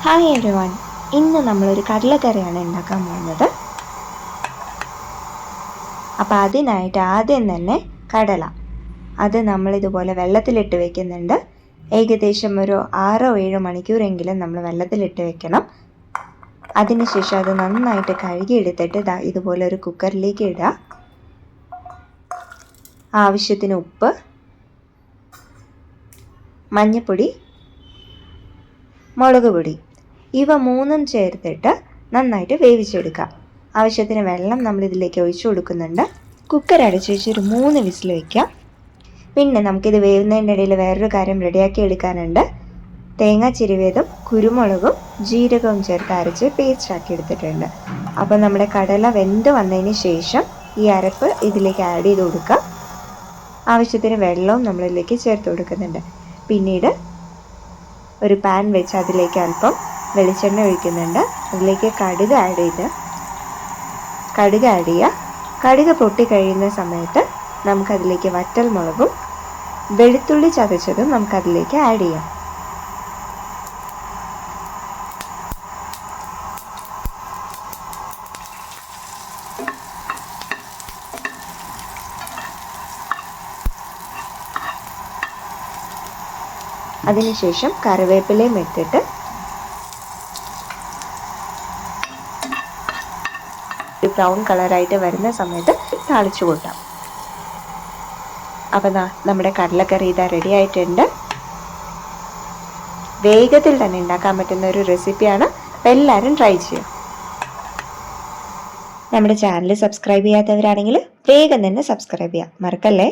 Hi everyone, ഇന്ന് നമ്മളൊരു കടലക്കറിയാണ് ഉണ്ടാക്കാൻ പോകുന്നത്. അപ്പോൾ അതിനായിട്ട് ആദ്യം തന്നെ കടല അത് നമ്മളിതുപോലെ വെള്ളത്തിലിട്ട് വെക്കുന്നുണ്ട്. ഏകദേശം ഒരു 6-7 മണിക്കൂറെങ്കിലും നമ്മൾ വെള്ളത്തിലിട്ട് വെക്കണം. അതിനുശേഷം അത് നന്നായിട്ട് കഴുകിയെടുത്തിട്ട് ഇതുപോലെ ഒരു കുക്കറിലേക്ക് ഇടുക. ആവശ്യത്തിന് ഉപ്പ്, മഞ്ഞൾപ്പൊടി, മുളക് പൊടി ഇവ മൂന്നും ചേർത്തിട്ട് നന്നായിട്ട് വേവിച്ചെടുക്കുക. ആവശ്യത്തിന് വെള്ളം നമ്മൾ ഇതിലേക്ക് ഒഴിച്ചു കൊടുക്കുന്നുണ്ട്. കുക്കർ അടച്ചു വെച്ചൊരു 3 വിസിൽ വയ്ക്കാം. പിന്നെ നമുക്കിത് വേവുന്നതിൻ്റെ ഇടയിൽ വേറൊരു കാര്യം റെഡിയാക്കി എടുക്കാനുണ്ട്. തേങ്ങ ചിരവിയതും കുരുമുളകും ജീരകവും ചേർത്ത് അരച്ച് പേസ്റ്റ് ആക്കി എടുത്തിട്ടുണ്ട്. അപ്പോൾ നമ്മുടെ കടല വെന്ത് വന്നതിന് ശേഷം ഈ അരപ്പ് ഇതിലേക്ക് ആഡ് ചെയ്ത് കൊടുക്കുക. ആവശ്യത്തിന് വെള്ളവും നമ്മളിതിലേക്ക് ചേർത്ത് കൊടുക്കുന്നുണ്ട്. പിന്നീട് ഒരു പാൻ വെച്ച് അതിലേക്ക് അല്പം വെളിച്ചെണ്ണ ഒഴിക്കുന്നുണ്ട്. അതിലേക്ക് കടുക് ആഡ് ചെയ്യുക. കടുക് പൊട്ടി കഴിയുന്ന സമയത്ത് നമുക്കതിലേക്ക് വറ്റൽ മുളകും വെളുത്തുള്ളി ചതച്ചതും നമുക്കതിലേക്ക് ആഡ് ചെയ്യാം. അതിനുശേഷം കറിവേപ്പിലയും ഇട്ടിട്ട് ബ്രൗൺ കളറായിട്ട് വരുന്ന സമയത്ത് താളിച്ചു കൂട്ടാം. അപ്പോൾ നമ്മുടെ കടലക്കറി ഇതാ റെഡി ആയിട്ടുണ്ട്. വേഗത്തിൽ തന്നെ ഉണ്ടാക്കാൻ പറ്റുന്ന ഒരു റെസിപ്പിയാണ്. അപ്പോൾ എല്ലാവരും ട്രൈ ചെയ്യാം. നമ്മുടെ ചാനൽ സബ്സ്ക്രൈബ് ചെയ്യാത്തവരാണെങ്കിൽ വേഗം തന്നെ സബ്സ്ക്രൈബ് ചെയ്യാം, മറക്കല്ലേ.